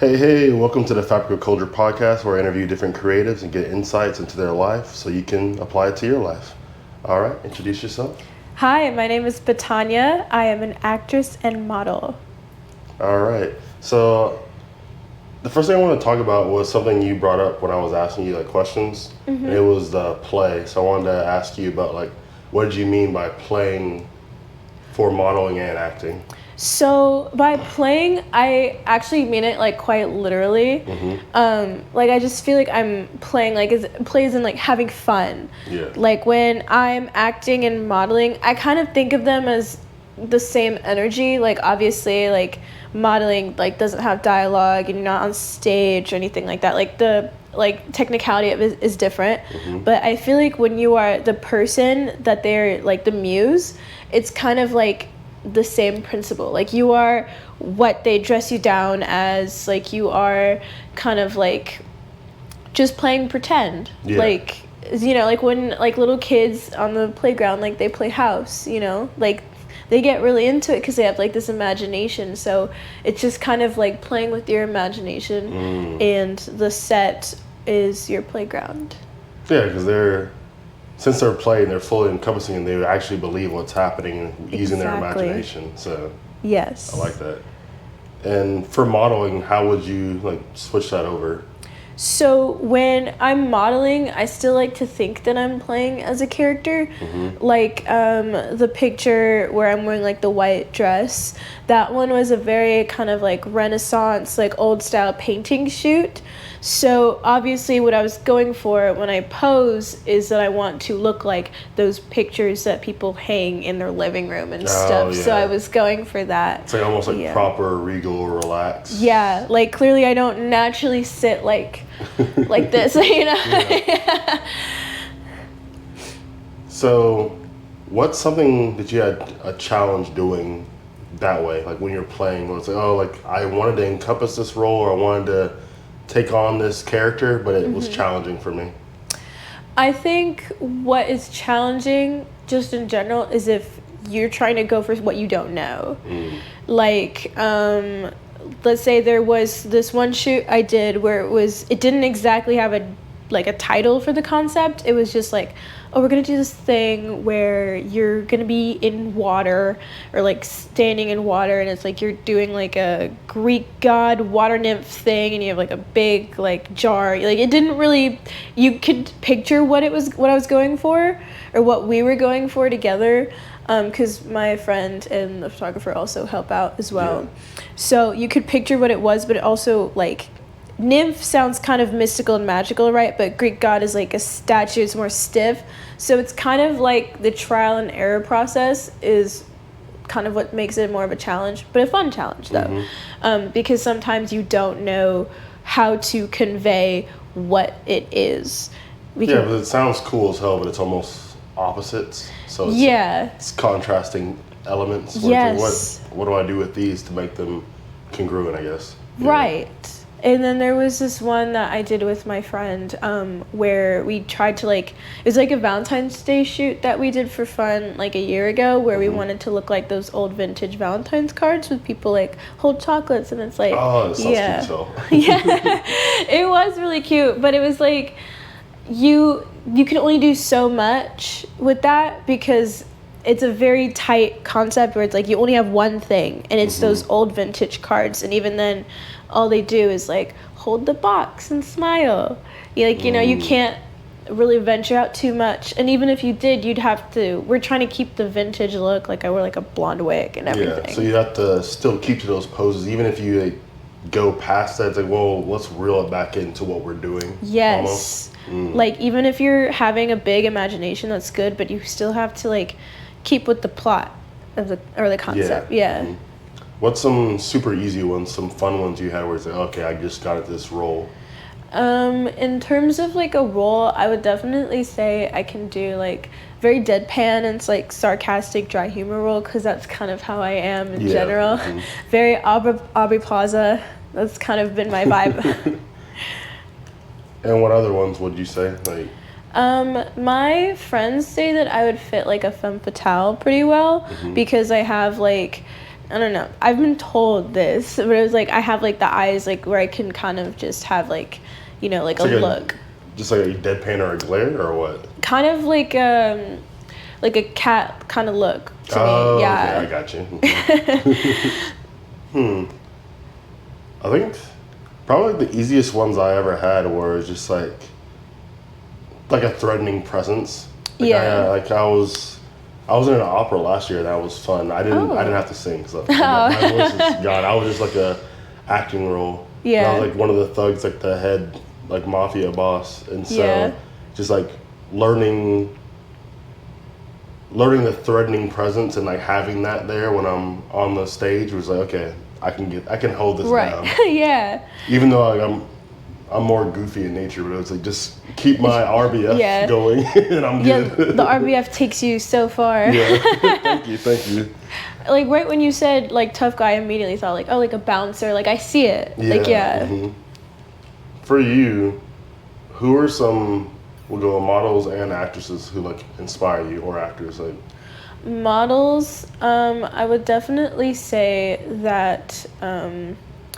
Hey, welcome to the Fabric of Culture podcast where I interview different creatives and get insights into their life so you can apply it to your life. All right, introduce yourself. Hi, my name is Batanya. I am an actress and model. All right, so the first thing I want to talk about was something you brought up when I was asking you questions, and it was the play. So I wanted to ask you about what did you mean by playing for modeling and acting? So by playing, I actually mean it quite literally. I just feel like I'm playing plays and having fun. Yeah. When I'm acting and modeling, I kind of think of them as the same energy. Obviously, modeling doesn't have dialogue and you're not on stage or anything like that. The technicality of it is different. But I feel like when you are the person that they're the muse, it's kind of the same principle. You are what they dress you down as. You are kind of just playing pretend. Yeah. When little kids on the playground, they play house, they get really into it because they have this imagination. So it's just kind of playing with your imagination, and the set is your playground. Yeah, because since they're playing, they're fully encompassing and they actually believe what's happening using their imagination. So yes, I like that. And for modeling, how would you switch that over? So when I'm modeling, I still like to think that I'm playing as a character. The picture where I'm wearing the white dress, that one was a very kind of Renaissance, old style painting shoot. So obviously what I was going for when I pose is that I want to look like those pictures that people hang in their living room and stuff. Yeah. So I was going for that. It's almost proper, regal, relaxed. Yeah, clearly I don't naturally sit like this, Yeah. So what's something that you had a challenge doing that way? When you're playing, where it's I wanted to encompass this role, or I wanted to take on this character, but it was challenging for me. I think what is challenging just in general is if you're trying to go for what you don't know. Let's say there was this one shoot I did where it didn't exactly have a title for the concept. It was just we're gonna do this thing where you're gonna be in water, or standing in water, and it's you're doing a Greek god water nymph thing, and you have a big jar. It didn't really, you could picture what I was going for, or what we were going for together, because my friend and the photographer also help out as well. Yeah. So you could picture what it was, but it also nymph sounds kind of mystical and magical, right? But Greek god is a statue. It's more stiff. So it's kind of the trial and error process is kind of what makes it more of a challenge, but a fun challenge though. Because sometimes you don't know how to convey what it is. But it sounds cool as hell, but it's almost opposites. So it's contrasting elements. Yes. What do I do with these to make them congruent, I guess? Right. And then there was this one that I did with my friend, where we tried to it was a Valentine's Day shoot that we did for fun a year ago, where we wanted to look like those old vintage Valentine's cards with people hold chocolates, and it's oh, that sounds cute. Yeah, it was really cute, but it was you can only do so much with that because it's a very tight concept where it's you only have one thing, and it's those old vintage cards, and even then all they do is hold the box and smile. You can't really venture out too much, and even if you did, we're trying to keep the vintage look. I wear a blonde wig and everything. Yeah, so you have to still keep to those poses even if you go past that. It's let's reel it back into what we're doing. Yes. Even if you're having a big imagination, that's good, but you still have to keep with the plot of the concept. Yeah. What's some super easy ones, some fun ones you had where it's okay, I just got this role? In terms of a role, I would definitely say I can do very deadpan and sarcastic dry humor role, because that's kind of how I am in general. Very Aubrey Plaza. That's kind of been my vibe. And what other ones would you say? My friends say that I would fit a femme fatale pretty well, because I have I don't know. I've been told this, but it was like I have like the eyes like where I can kind of just have like, you know, like a look. Just like a deadpan or a glare or what? Kind of like a cat kind of look to me. Yeah. Okay, I got you. I think probably the easiest ones I ever had were just like a threatening presence. Like I was in an opera last year. That was fun. I didn't have to sing stuff. My voice is gone. I was just like a acting role. Yeah. And I was like one of the thugs, like the head, like mafia boss, and so just like learning the threatening presence and like having that there when I'm on the stage was like, okay, I can hold this down. Yeah. Even though like I'm more goofy in nature, but it was like just keep my RBF going and I'm good. The RBF takes you so far. Yeah. Thank you. Like right when you said like tough guy, I immediately thought like, oh, like a bouncer. Like I see it. Yeah. Like For you, who are some, we'll go models and actresses who like inspire you, or actors like? Models, I would definitely say that, well,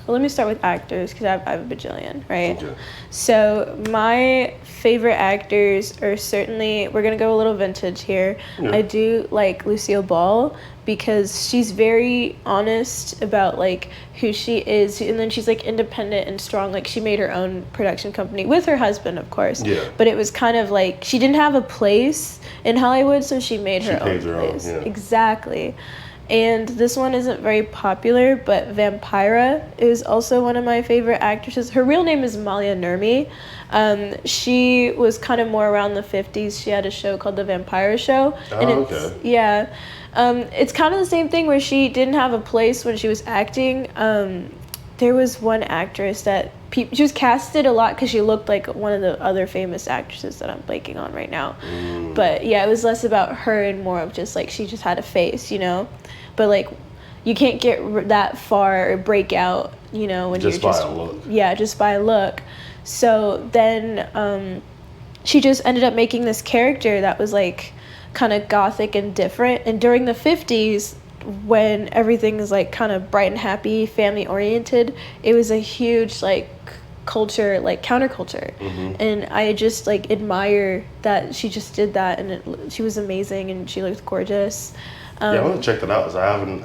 let me start with actors because I have a bajillion, right? Okay. So my favorite actors are certainly, we're going to go a little vintage here. Yeah. I do like Lucille Ball because she's very honest about like who she is, and then she's like independent and strong. Like she made her own production company with her husband, of course. Yeah. But it was kind of like she didn't have a place in Hollywood, so she made her own place. Exactly. And this one isn't very popular, but Vampira is also one of my favorite actresses. Her real name is Malia Nurmi. She was kind of more around the 50s. She had a show called The Vampire Show. It's kind of the same thing where she didn't have a place when she was acting. There was one actress that she was casted a lot because she looked like one of the other famous actresses that I'm blanking on right now. But yeah, it was less about her and more of just like she just had a face, you know. But like you can't get that far or break out, you know, when just you're by a look. Yeah, just by a look. So then she just ended up making this character that was like kind of gothic and different. And during the 50s, when everything is like kind of bright and happy, family oriented, it was a huge like culture, like counterculture. And I just like admire that she just did that, and she was amazing and she looked gorgeous. I want to check that out because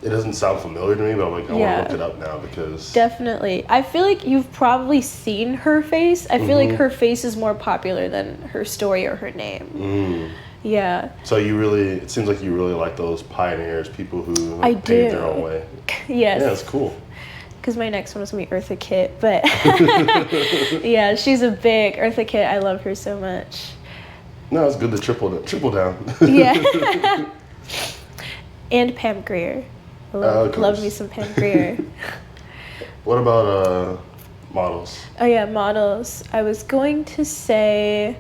it doesn't sound familiar to me, but like I want to look it up now because definitely. I feel like you've probably seen her face. I feel like her face is more popular than her story or her name. Yeah. So it seems like you really like those pioneers, people who paved their own way. Yes. Yeah, it's cool. Because my next one was going to be Eartha Kitt, but yeah, she's a big Eartha Kitt. I love her so much. No, it's good to triple down. Yeah. And Pam Grier. I love me some Pam Grier. What about models? Oh yeah, models. I was going to say,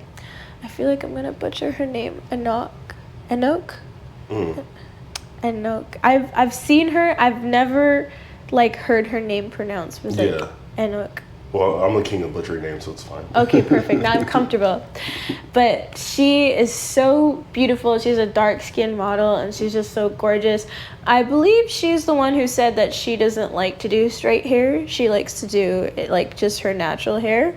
I feel like I'm gonna butcher her name. Enoch. I've seen her. I've never like heard her name pronounced. Was like Enoch. Well, I'm the king of butchering names, so it's fine. Okay, perfect. Now I'm comfortable. But she is so beautiful. She's a dark-skinned model, and she's just so gorgeous. I believe she's the one who said that she doesn't like to do straight hair. She likes to do it, like just her natural hair.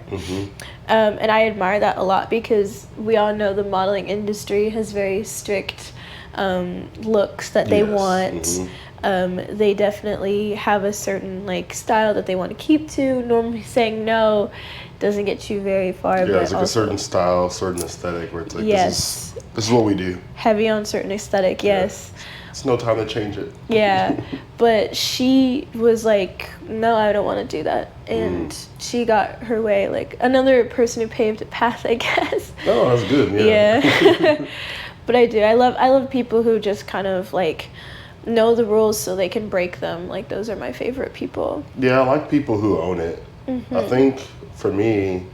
And I admire that a lot because we all know the modeling industry has very strict looks that they want. They definitely have a certain like style that they want to keep to. Normally saying no doesn't get you very far. Yeah, but it's like a certain style, certain aesthetic where it's like, yes, this is what we do. Heavy on certain aesthetic, yes. Yeah. It's no time to change it. Yeah, but she was like, no, I don't want to do that. And she got her way, like another person who paved a path, I guess. Oh, that's good, yeah. But I love people who just kind of like know the rules so they can break them. Like those are my favorite people. Yeah, I like people who own it. I think for me,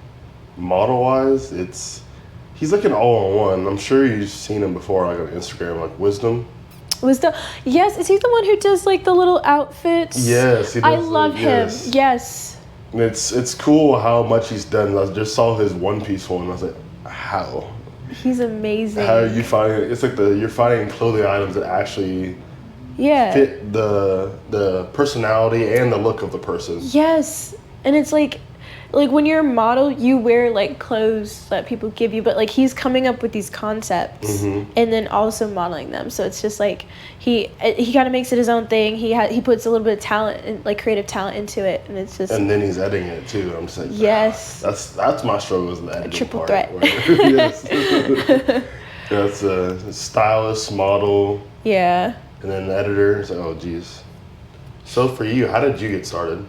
model wise, he's like an all-in-one. I'm sure you've seen him before, like on Instagram, like Wisdom. Yes, is he the one who does like the little outfits? Yes, he does. I love him. Yes. And it's cool how much he's done. I just saw his One Piece one. I was like, how? He's amazing. How are you finding? It's like you're finding clothing items that actually Yeah. fit the personality and the look of the person. Yes. And it's like when you're a model, you wear like clothes that people give you, but like he's coming up with these concepts and then also modeling them. So it's just like he kind of makes it his own thing. He puts a little bit of talent and like creative talent into it, and it's just. And then he's editing it too. I'm just like, yes, that's my struggle is the editing triple part. threat. Yes. That's a stylist, model. Yeah. And then the editor. It's like, oh geez. So for you, how did you get started?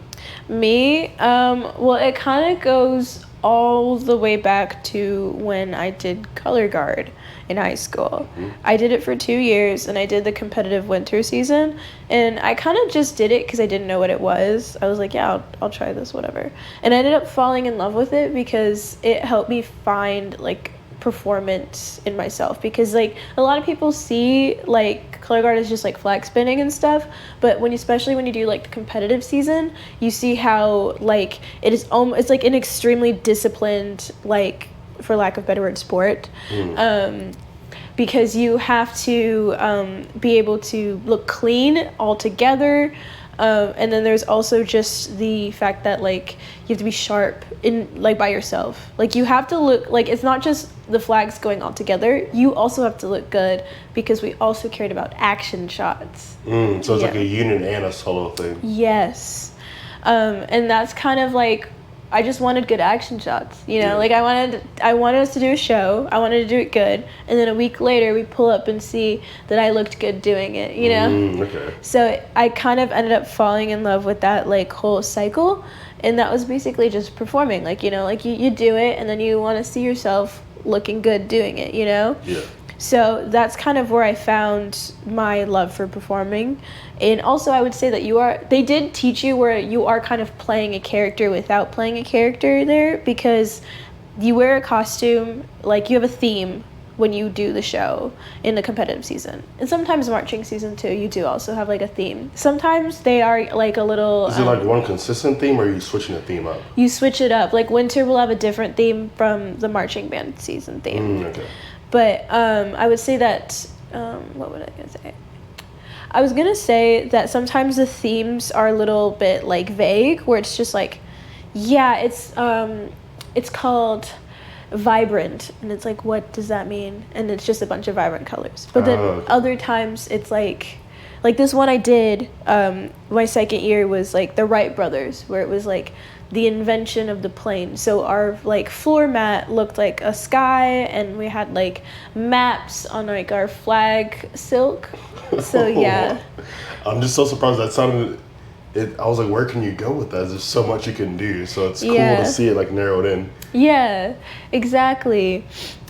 Me, well, it kind of goes all the way back to when I did color guard in high school. I did it for 2 years, and I did the competitive winter season, and I kind of just did it because I didn't know what it was. I was like, yeah, I'll try this, whatever. And I ended up falling in love with it because it helped me find, like, performance in myself, because like a lot of people see like color guard as just like flag spinning and stuff, but especially when you do like the competitive season, you see how like it's like an extremely disciplined, like for lack of better word, sport. Because you have to be able to look clean all together. And then there's also just the fact that like you have to be sharp in like by yourself. Like you have to look like it's not just the flags going all together. You also have to look good because we also cared about action shots. So it's like a unit and a solo thing. Yes, and that's kind of like I just wanted good action shots. You know, like I wanted us to do a show. I wanted to do it good, and then a week later we pull up and see that I looked good doing it. You know. Okay. So I kind of ended up falling in love with that like whole cycle, and that was basically just performing. Like like you do it, and then you want to see yourself looking good doing it. You know. Yeah. So that's kind of where I found my love for performing. And also I would say that they did teach you where you are kind of playing a character without playing a character there, because you wear a costume, like you have a theme when you do the show in the competitive season. And sometimes marching season too, you do also have like a theme. Sometimes they are like a little... Is it like one consistent theme, or are you switching the theme up? You switch it up. Like winter will have a different theme from the marching band season theme. Okay. But I would say that, what was I going to say? I was going to say that sometimes the themes are a little bit, like, vague, where it's just like, yeah, it's called vibrant, and it's like, what does that mean? And it's just a bunch of vibrant colors. But then other times it's like this one I did, my second year was, like, the Wright brothers, where it was, like, the invention of the plane. So our like floor mat looked like a sky, and we had like maps on like our flag silk. So yeah. I'm just so surprised that sounded I was like, where can you go with that? There's so much you can do. So it's cool to see it like narrowed in. Yeah, exactly.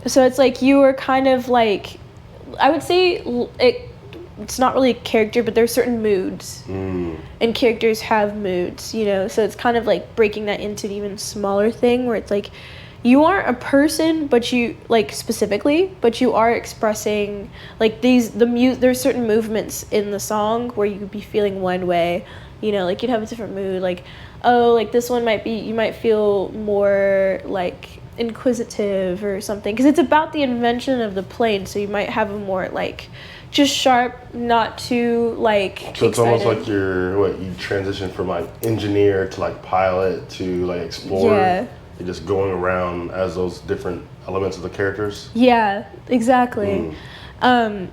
So it's like you were kind of like, I would say it's not really a character, but there's certain moods, and characters have moods, so it's kind of like breaking that into an even smaller thing where it's like you aren't a person, but you like specifically, but you are expressing like there's certain movements in the song where you could be feeling one way, like you'd have a different mood, like like this one you might feel more like inquisitive or something, because it's about the invention of the plane, so you might have a more like just sharp, not too like so it's excited. Almost like you transition from like engineer to like pilot to like explorer. You're just going around as those different elements of the characters. Yeah, exactly. So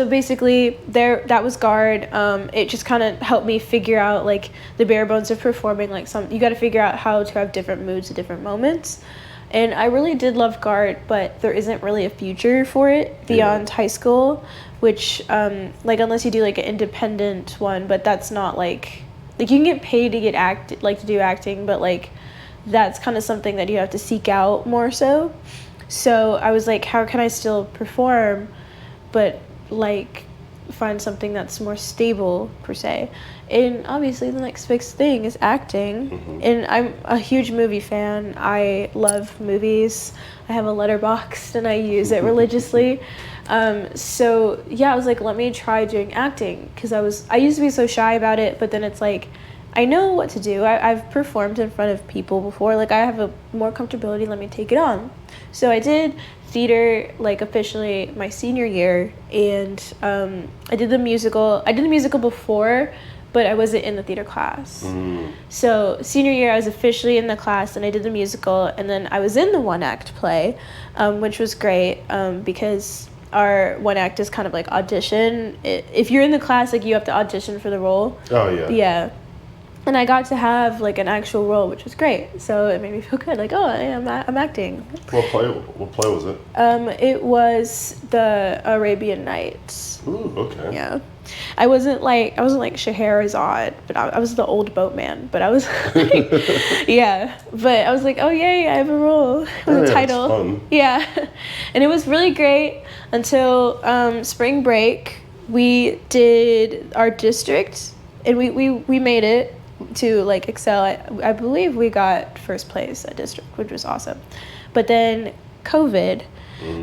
basically that was guard. It just kind of helped me figure out like the bare bones of performing, like you got to figure out how to have different moods at different moments. And I really did love guard, but there isn't really a future for it beyond high school, which like unless you do like an independent one, but that's not like you can get paid to get to do acting, but like that's kind of something that you have to seek out more so. So I was like, how can I still perform but like find something that's more stable per se? And obviously the next big thing is acting. And I'm a huge movie fan. I love movies. I have a letterbox and I use it religiously. So yeah, I was like, let me try doing acting, because I used to be so shy about it, but then it's like I know what to do. I've performed in front of people before. Like, I have a more comfortability. Let me take it on. So I did theater, like, officially my senior year, and I did the musical. I did the musical before, but I wasn't in the theater class. So senior year, I was officially in the class, and I did the musical, and then I was in the one-act play, which was great because our one act is kind of like audition. If you're in the class, like, you have to audition for the role. Oh, yeah. Yeah. And I got to have, like, an actual role, which was great. So it made me feel good. Like, oh, I'm acting. What play was it? It was the Arabian Nights. Ooh, okay. Yeah. I wasn't like Scheherazade, but I was the old boatman. But I was like, yeah. But I was like, oh, yay, I have a role with a title. That's fun. Yeah. And it was really great until spring break. We did our district, and we made it to, like, excel. I believe we got first place at district, which was awesome. But then COVID.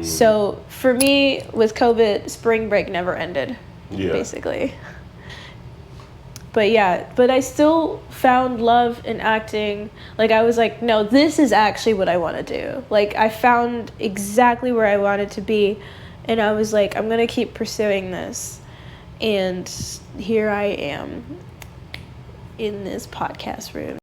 So for me, with COVID, spring break never ended. Yeah. Basically. But yeah, but I still found love in acting. Like, I was like, no, this is actually what I want to do. Like, I found exactly where I wanted to be, and I was like, I'm going to keep pursuing this. And here I am in this podcast room.